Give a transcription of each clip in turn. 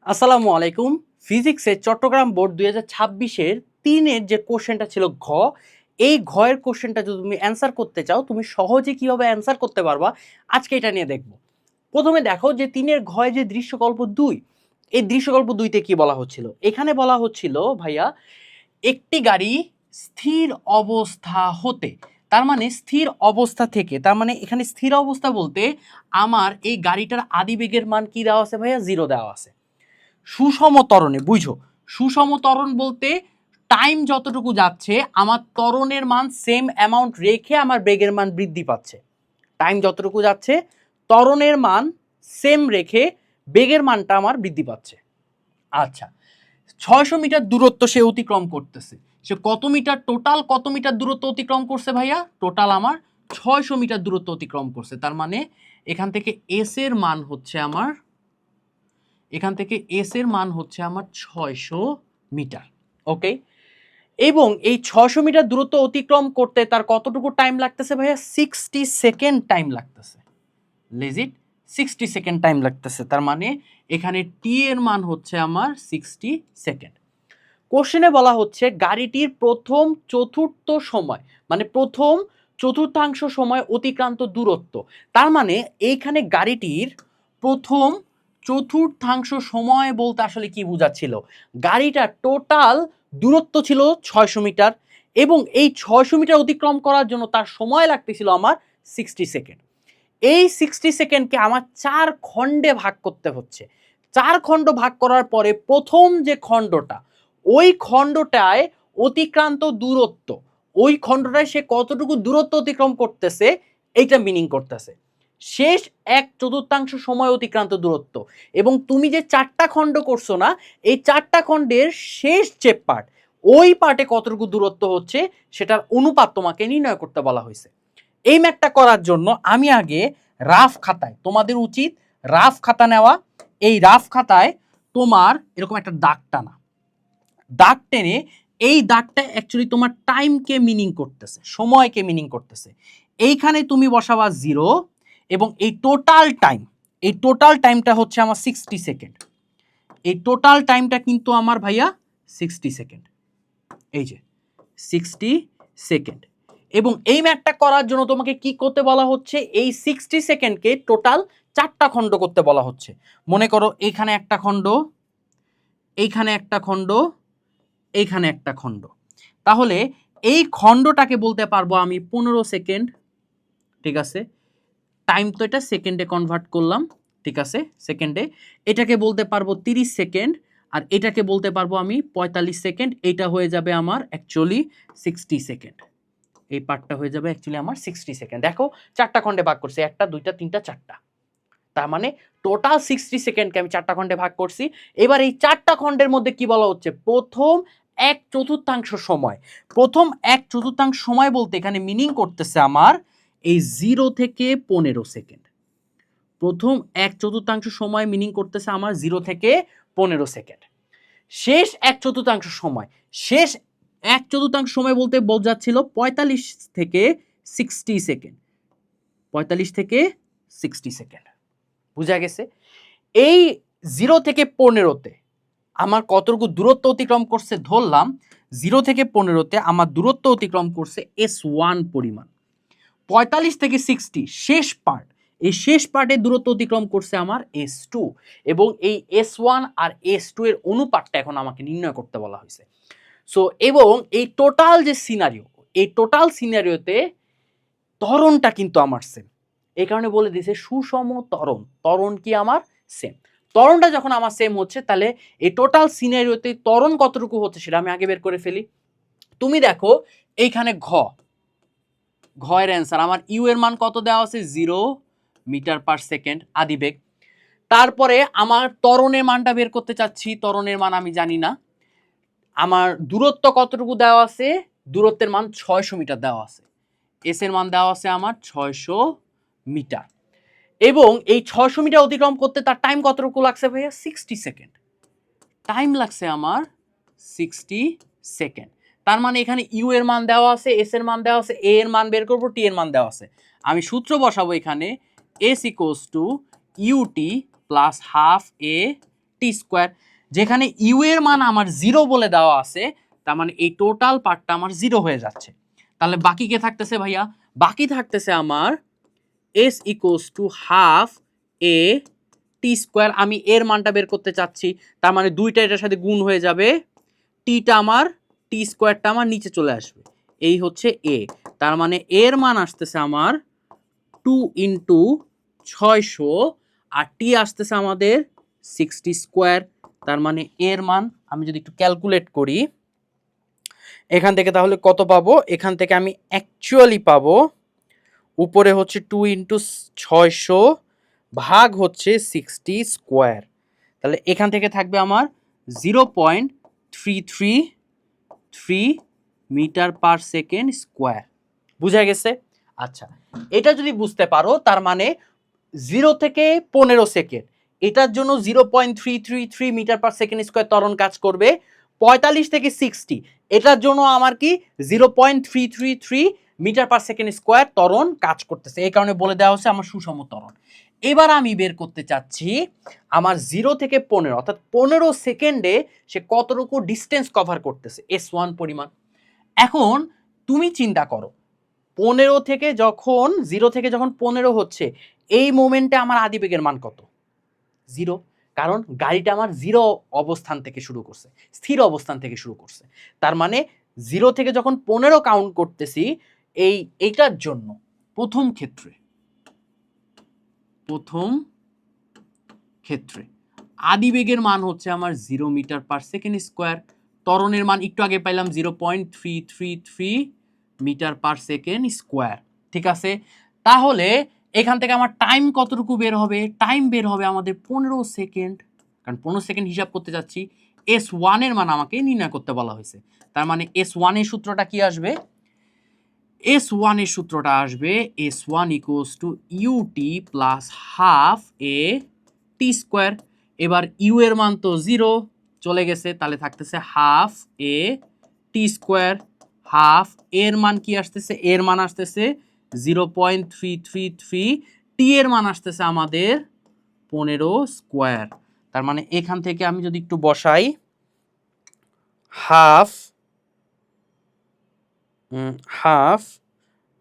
আসসালামু আলাইকুম। ফিজিক্সের চট্টগ্রাম বোর্ড 2026-এর 3-এর যে কোশ্চেনটা ছিল ঘ, এই ঘয়ের কোশ্চেনটা যদি তুমি অ্যান্সার করতে চাও, তুমি সহজে কিভাবে অ্যান্সার করতে পারবা আজকে এটা নিয়ে দেখব। প্রথমে দেখো যে 3-এর ঘয়ে যে দৃশ্যকল্প 2, এই দৃশ্যকল্প 2-তে কি বলা হচ্ছিল? এখানে বলা হচ্ছিল ভাইয়া একটি গাড়ি স্থির অবস্থা হতে, তার মানে স্থির অবস্থা থেকে, তার মানে এখানে স্থির অবস্থা বলতে আমার এই গাড়িটার আদিবেগের মান কি দেওয়া আছে ভাইয়া? 0 দেওয়া আছে। সুষম ত্বরণে, বুঝো সুষম ত্বরণ বলতে টাইম যতটুকু যাচ্ছে আমার ত্বরণের মান সেম অ্যামাউন্ট রেখে আমার বেগের মান বৃদ্ধি পাচ্ছে। টাইম যতটুকু যাচ্ছে ত্বরণের মান সেম রেখে বেগের মানটা আমার বৃদ্ধি পাচ্ছে। আচ্ছা, 600 মিটার দূরত্ব সে অতিক্রম করতেছে। সে কত মিটার, টোটাল কত মিটার দূরত্ব অতিক্রম করছে ভাইয়া? টোটাল আমার 600 মিটার দূরত্ব অতিক্রম করছে। তার মানে এখান থেকে এস এর মান হচ্ছে আমার, এখান থেকে এস এর মান হচ্ছে আমার 600 মিটার। ওকে, এবং এই 600 মিটার দূরত্ব অতিক্রম করতে তার কতটুকু টাইম লাগতেছে ভাইয়া? 60 সেকেন্ড টাইম লাগতেছে। লেজিট 60 সেকেন্ড টাইম লাগতেছে। তার মানে এখানে টি এর মান হচ্ছে আমার 60 সেকেন্ড। কোশ্চেনে বলা হচ্ছে গাড়িটির প্রথম চতুর্থ সময়, মানে প্রথম চতুর্থাংশ সময় অতিক্রান্ত দূরত্ব। তার মানে এইখানে গাড়িটির প্রথম চতুর্থাংশ সময় বলতে আসলে কি বোঝাচ্ছিল? গাড়িটার টোটাল দূরত্ব ছিল 600 মিটার এবং এই 600 মিটার অতিক্রম করার জন্য তার সময় লাগতেছিল আমার 60 সেকেন্ড। এই 60 সেকেন্ডকে আমার 4 খণ্ডে ভাগ করতে হচ্ছে। 4 খণ্ড ভাগ করার পরে প্রথম যে খণ্ডটা, ওই খণ্ডটায় অতিক্রান্ত দূরত্ব, ওই খণ্ডটায় সে কতটুকু দূরত্ব অতিক্রম করতেছে এইটা মিনিং করতেছে। শেষ 1/4 সময় অতিক্রান্ত দূরত্ব, এবং তুমি যে 4টা খণ্ড করছো না, এই 4টা খণ্ডের শেষ যে পার্ট, ওই পার্টে কতটুকু দূরত্ব হচ্ছে সেটার অনুপাত তোমাকে নির্ণয় করতে বলা হয়েছে। এই ম্যাথটা করার জন্য আমি আগে রাফ খাতায়, তোমাদের উচিত রাফ খাতা নেওয়া। এই রাফ খাতায় তোমার এরকম একটা দাগ টানা, দাগ টেনে এই দাগটা অ্যাকচুয়ালি তোমার টাইমকে মিনিং করতেছে, সময়কে মিনিং করতেছে। এইখানে তুমি বসাবা 0 এবং এই টোটাল টাইম, এই টোটাল টাইমটা হচ্ছে আমার 60 সেকেন্ড। এই টোটাল টাইমটা কিন্তু আমার ভাইয়া 60 সেকেন্ড, এই যে 60 সেকেন্ড। এবং এই ম্যাথটা করার জন্য তোমাকে কি করতে বলা হচ্ছে? এই 60 সেকেন্ডকে টোটাল 4টা খণ্ড করতে বলা হচ্ছে। মনে করো এইখানে একটা খণ্ড, এইখানে একটা খণ্ড, এইখানে একটা খণ্ড। তাহলে এই খণ্ডটাকে বলতে পারবো আমি 15 সেকেন্ড, ঠিক আছে? টাইম তো এটা সেকেন্ডে কনভার্ট করলাম, ঠিক আছে, সেকেন্ডে। এটাকে বলতে পারবো 30 সেকেন্ড, আর এটাকে বলতে পারবো আমি 45 সেকেন্ড। এইটা হয়ে যাবে আমার অ্যাকচুয়ালি 60 সেকেন্ড। এই পার্টটা হয়ে যাবে অ্যাকচুয়ালি আমার 60 সেকেন্ড। দেখো 4টা খণ্ডে ভাগ করছি, 1টা 2টা 3টা 4টা। তার মানে টোটাল 60 সেকেন্ডকে আমি 4টা খণ্ডে ভাগ করছি। এবার এই 4টা খণ্ডের মধ্যে কি বলা হচ্ছে? প্রথম 1/4 সময়। প্রথম 1/4 সময় বলতে এখানে মিনিং করতেছে আমার এই 0 থেকে 15 সেকেন্ড। প্রথম 1/4 সময় মিনিং করতেছে আমার 0 থেকে 15 সেকেন্ড। শেষ 1/4 সময়, শেষ 1/4 সময় বলতে বোঝাচ্ছিল 45 থেকে 60 সেকেন্ড। 45 থেকে 60 সেকেন্ড, বুঝা গেছে? এই 0 থেকে 15তে আমার কতটুকু দূরত্ব অতিক্রম করছে? ধরলাম 0 থেকে 15তে আমার দূরত্ব অতিক্রম করছে S1 পরিমাণ। 45 থেকে 60 শেষ পার্ট, এই শেষ পার্টের দূরত্ব অতিক্রম করছে আমার S2, এবং এই S1 আর S2 এর অনুপাতটা এখন আমাকে নির্ণয় করতে বলা হয়েছে। সো এবং এই টোটাল যে সিনারিও, এই টোটাল সিনারিওতে ত্বরণটা কিন্তু আমার সেম। এই কারণে বলে দিয়েছে সুষম ত্বরণ। ত্বরণ কি আমার সেম। ত্বরণটা যখন আমার সেম হচ্ছে, তাহলে এই টোটাল সিনারিওতে ত্বরণ কতটুকু হচ্ছে সেটা আমি আগে বের করে ফেলি। তুমি দেখো এইখানে ঘ এর অ্যান্সার আমার ইউ এর মান কত দেওয়া আছে? 0 মিটার পার সেকেন্ড আদিবেগ। তারপরে আমার ত্বরণের মানটা বের করতে চাচ্ছি, ত্বরণের মান আমি জানি না। আমার দূরত্ব কতটুকু দেওয়া আছে? দূরত্বের মান 600 মিটার দেওয়া আছে। এস এর মান দেওয়া আছে আমার 600 মিটার, এবং এই 600 মিটার অতিক্রম করতে তার টাইম কতটুকু লাগছে ভাইয়া? 60 সেকেন্ড। টাইম লাগছে আমার 60 সেকেন্ড। তার মানে এখানে ইউ এর মান দেওয়া আছে, এস এর মান দেওয়া আছে, এ এর মান বের করবো, টি এর মান দেওয়া আছে। আমি সূত্র বসাবো এখানে, S equals to u t plus half a t square, যেখানে ইউ এর মান আমার 0 বলে দেওয়া আছে, তার মানে এই টোটাল পার্টটা আমার 0 হয়ে যাচ্ছে। তাহলে বাকি কে থাকতেছে ভাইয়া? বাকি থাকতেছে আমার S equals to half a t square. আমি এর মানটা বের করতে চাচ্ছি, তার মানে দুইটা এটার সাথে গুণ হয়ে যাবে, টিটা আমার টি স্কোয়ারটা আমার নিচে চলে আসবে, এই হচ্ছে এ। তার মানে এর মান আসতেছে আমার 2 ইন্টু 600, আর টি আসতেছে আমাদের 60 স্কোয়ার। তার মানে এর মান আমি যদি একটু ক্যালকুলেট করি এখান থেকে, তাহলে কত পাবো? এখান থেকে আমি অ্যাকচুয়ালি পাবো উপরে হচ্ছে 2 ইন্টু 600 ভাগ হচ্ছে 60 স্কোয়ার। তাহলে এখান থেকে থাকবে আমার 0.333 মিটার পার সেকেন্ড স্কোয়ার। বুঝা গেছে? আচ্ছা, এটা যদি বুঝতে পারো তার মানে 0 থেকে 15 সেকেন্ড এটার জন্য 0.333 মিটার পার সেকেন্ড স্কোয়ার ত্বরণ কাজ করবে। 45 থেকে 60 এটার জন্য আমার কি 0.333 মিটার পার সেকেন্ড স্কোয়ার ত্বরণ কাজ করতেছে, এই কারণে বলে দেওয়া হচ্ছে আমার সুষম ত্বরণ। এবার আমি বের করতে চাচ্ছি আমার 0 থেকে 15 অর্থাৎ 15 সেকেন্ডে সে কতটুকু ডিস্টেন্স কভার করতেছে, S1 পরিমাণ। এখন তুমি চিন্তা করো 15 থেকে যখন 0 থেকে যখন 15 হচ্ছে এই মোমেন্টে আমার আদিবেগের মান কত? 0, কারণ গাড়িটা আমার 0 অবস্থান থেকে শুরু করছে, স্থির অবস্থান থেকে শুরু করছে। তার মানে 0 থেকে যখন 15 কাউন্ট করতেছি এইটার জন্য প্রথম ক্ষেত্রে আদিবেগের মান হচ্ছে আমার 0 মিটার পার সেকেন্ড স্কোয়ার। ত্বরণের মান একটু আগে পাইলাম 0.333 মিটার পার সেকেন্ড স্কোয়ার। ঠিক আছে, তাহলে এখান থেকে আমার টাইম কতটুকু বের হবে? টাইম বের হবে আমাদের 15 সেকেন্ড, কারণ 15 সেকেন্ড হিসাব করতে যাচ্ছি। S1 এর মান আমাকে নির্ণয় করতে বলা হয়েছে, তার মানে S1 এর সূত্রটা কি আসবে? S1 এর সূত্রটা আসবে S1 equals to u t plus half a t square. এবার ইউ এর মান তো 0 চলে গেছে, তাহলে থাকতেছে half a t square. Half এর মান কি আসতেছে? এর মান আসতেছে 0.333, টি এর মান আসতেছে আমাদের 15 স্কোয়ার। তার মানে এখান থেকে আমি যদি একটু বসাই হাফ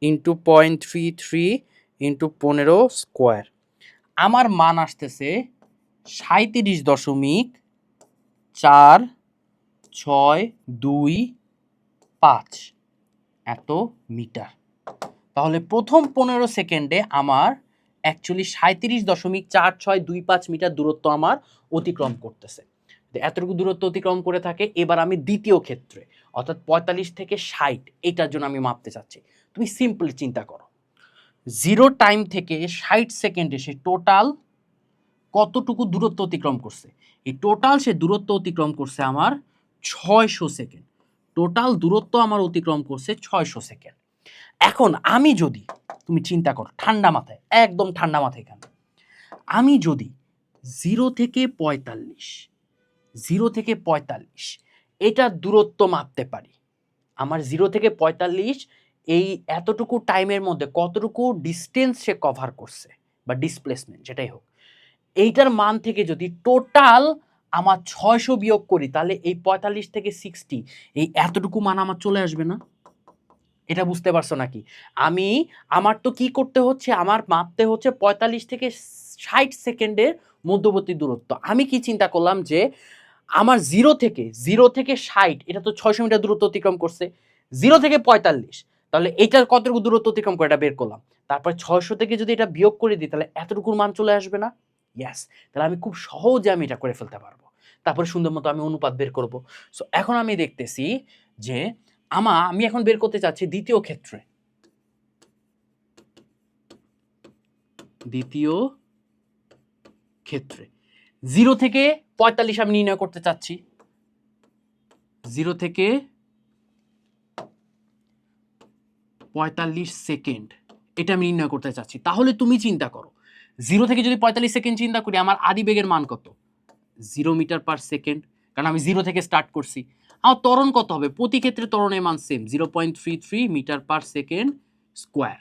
ইন্টু 0.33 ইন্টু 15 স্কোয়ার, আমার মান আসতেছে 37.4625 এত মিটার। তাহলে প্রথম 15 সেকেন্ডে আমার অ্যাকচুয়ালি 37.4625 মিটার দূরত্ব আমার অতিক্রম করতেছে। এতটুকু দূরত্ব অতিক্রম করে থাকে। এবার আমি দ্বিতীয় ক্ষেত্রে অর্থাৎ 45 থেকে 60 এটার জন্য আমি মাপতে চাচ্ছি। তুমি সিম্পলি চিন্তা করো 0 টাইম থেকে 60 সেকেন্ডে সে টোটাল কতটুকু দূরত্ব অতিক্রম করছে। এই টোটাল সে দূরত্ব অতিক্রম করছে আমার 600 সেকেন্ড। টোটাল দূরত্ব আমার অতিক্রম করছে 600 সেকেন্ড। এখন আমি যদি, তুমি চিন্তা করো ঠান্ডা মাথায়, একদম ঠান্ডা মাথায়, এখানে আমি যদি 0 থেকে 45 এটার দূরত্ব মাপতে পারি, আমার 0 থেকে 45 এই এতটুকু টাইমের মধ্যে কতটুকু ডিস্টেন্স সে কভার করছে বা ডিসপ্লেসমেন্ট যেটাই হোক, এইটার মান থেকে যদি টোটাল আমার 600 বিয়োগ করি তাহলে এই 45 থেকে 60 এই এতটুকু মান আমার চলে আসবে না? এটা বুঝতে পারছো নাকি? আমার তো কি করতে হচ্ছে, আমার মাপতে হচ্ছে 45 থেকে 60 সেকেন্ডের মধ্যবর্তী দূরত্ব। আমি কি চিন্তা করলাম যে আমার 0 থেকে 60 এটা তো 600 মিটার দূরত্ব অতিক্রম করছে। 0 থেকে 45 তাহলে এটার কতটুকু দূরত্ব অতিক্রম করে এটা বের করলাম। তারপর 600 থেকে যদি এটা বিয়োগ করে দিই তাহলে এতটুকুর মান চলে আসবে না? ইয়েস, তাহলে আমি খুব সহজে আমি এটা করে ফেলতে পারবো। তারপরে সুন্দর মতো আমি অনুপাত বের করব। সো এখন আমি দেখতেছি যে আমি এখন বের করতে চাচ্ছি দ্বিতীয় ক্ষেত্রে 0 থেকে 45 আমি নির্ণয় করতে চাচ্ছি। 0 থেকে 45 সেকেন্ড এটা আমি নির্ণয় করতে চাচ্ছি। তাহলে তুমি চিন্তা করো 0 থেকে যদি 45 সেকেন্ড চিন্তা করি আমার আদিবেগের মান কত? 0 মিটার পার সেকেন্ড, কারণ আমি 0 থেকে স্টার্ট করছি। আমার ত্বরণ কত হবে? প্রতি ক্ষেত্রে ত্বরণের মান same 0.33 metre per second square.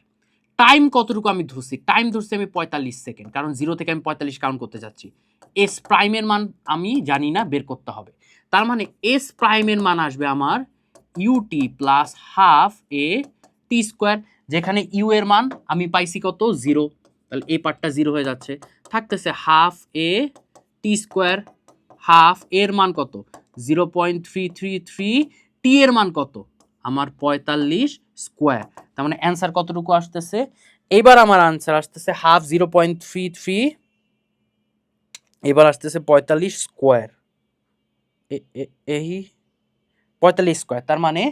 Time কতটুকু আমি ধরছি? টাইম ধরছি আমি 45 সেকেন্ড, কারণ 0 থেকে আমি 45 কাউন্ট করতে যাচ্ছি। এস প্রাইমের মান আমি জানি না, বের করতে হবে। তার মানে এস প্রাইমের মান আসবে আমার UT plus half a t square, যেখানে ইউ এর মান আমি পাইছি কত 0, তাহলে এই পার্টটা 0 হয়ে যাচ্ছে, থাকতেছে half a t square, half এর মান কত 0.333, টি এর মান কত আমার 45 স্কোয়ার। তার মানে অ্যান্সার কতটুকু আসতেছে, এইবার আমার আনসার আসতেছে হাফ 0.33, এবার আসতেছে 45 স্কোয়ার, এই 45 স্কোয়ার, তার মানে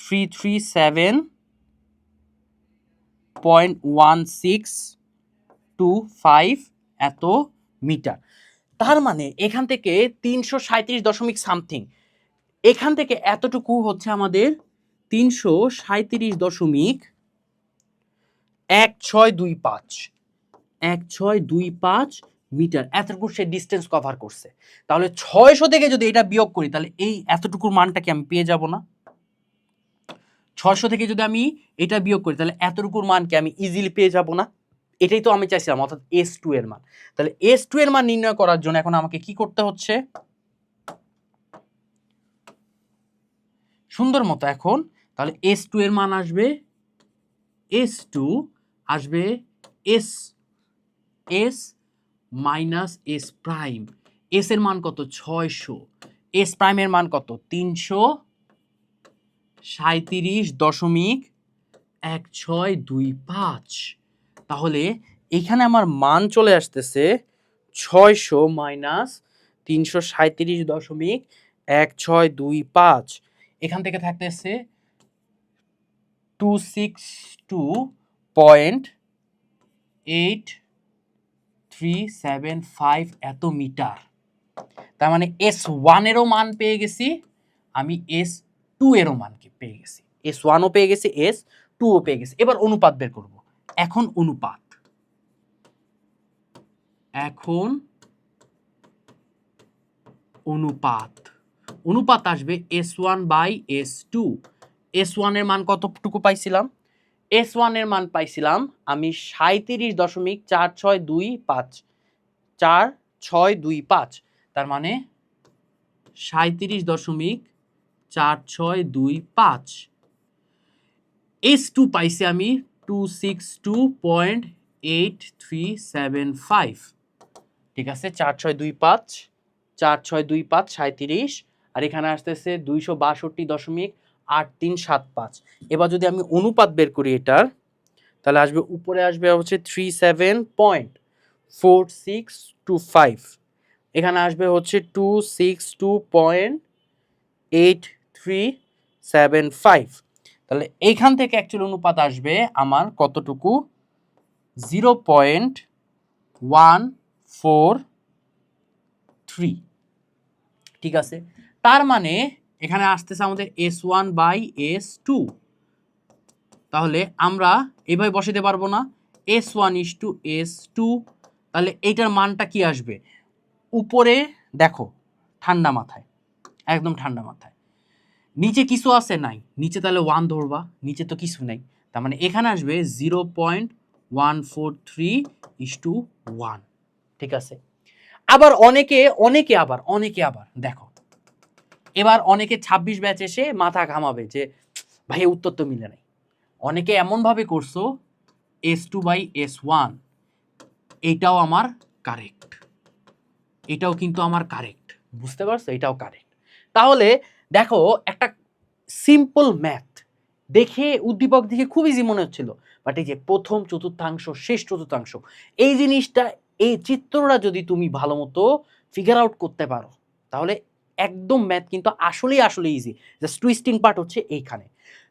337.1625 এত মিটার। তার মানে এখান থেকে 337 দশমিক সামথিং, এখান থেকে এতটুকু হচ্ছে আমাদের 337.1625 মিটার, এতটুকু সে ডিস্টেন্স কভার করছে। তাহলে 600 থেকে যদি এটা বিয়োগ করি তাহলে এই এতটুকুর মানটা কি আমি পেয়ে যাব না? 600 থেকে যদি আমি এটা বিয়োগ করি তাহলে এতটুকুর মানকে আমি ইজিলি পেয়ে যাব না? এটাই তো আমি চাইছিলাম, অর্থাৎ S2 এর মান। তাহলে S2 এর মান নির্ণয় করার জন্য এখন আমাকে কি করতে হচ্ছে, সুন্দর মতো এখন তাহলে S2 এর মান আসবে, S2 আসবে S minus S prime, S এর মান কত 600, S প্রাইমের মান কত 337.1625। তাহলে এখানে আমার মান চলে আসতেছে 600 মাইনাস 337.1625, এখান থেকে থাকতেছে 262.8375 এত মিটার। তার মানে S1 এরও মান পেয়ে গেছি আমি, S2 এরও মান পেয়ে গেছি, S1ও পেয়ে গেছি, S2ও পেয়ে গেছি। এবার অনুপাত বের করব। এখন অনুপাত আসবে S1 বাই S2। S1 এর মান কতটুকু পাইছিলাম, S1 এর মান পাইছিলাম আমি 37.4625, তার মানে 37.4625। S2 পাইছি আমি 262.8375, ঠিক আছে, 4625, 4625 37, আর এখানে আসতেছে 262.8375। এবার যদি আমি অনুপাত বের করি এটার, তাহলে আসবে উপরে আসবে হচ্ছে 37.4625, এখানে আসবে হচ্ছে 262.8375। তাহলে এইখান থেকে অ্যাকচুয়ালি অনুপাত আসবে আমার কতটুকু 0.143, ঠিক আছে। তার মানে এখানে আসতেছে আমাদের S1 বাই S2। তাহলে আমরা এইভাবে বসাতে পারবো না, S1 ইস টু S2, তাহলে এইটার মানটা কি আসবে, উপরে দেখো ঠান্ডা মাথায়, একদম ঠান্ডা মাথায়, নিচে কিছু আছে নাই, নিচে তাহলে 1 ধরবা, নিচে তো কিছু নাই, তার মানে এখানে আসবে 0.143:1, ঠিক আছে। আবার অনেকে আবার দেখো, এবার অনেকে 26 ব্যাচ এসে মাথা ঘামাবে যে ভাই উত্তর তো মিলে নাই। অনেকে এমনভাবে করছো S2 বাই S1, এইটাও আমার কারেক্ট, এটাও কিন্তু আমার কারেক্ট, বুঝতে পারছো, এটাও কারেক্ট। তাহলে দেখো একটা সিম্পল ম্যাথ দেখে উদ্দীপক দেখে খুব ইজি মনে হচ্ছিল, বাট এই যে প্রথম চতুর্থাংশ শেষ চতুর্থাংশ, এই জিনিসটা, এই চিত্রটা যদি তুমি ভালো মতো ফিগার আউট করতে পারো তাহলে একদম ম্যাথ কিন্তু আসলে ইজি, জাস্ট টুইস্টিং পার্ট হচ্ছে এইখানে।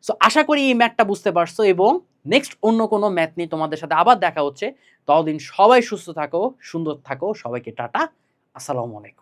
সো আশা করি এই ম্যাথটা বুঝতে পারছো, এবং নেক্সট অন্য কোনো ম্যাথ নিয়ে তোমাদের সাথে আবার দেখা হচ্ছে। ততদিন সবাই সুস্থ থাকো, সুন্দর থাকো, সবাইকে টাটা, আসসালামু আলাইকুম।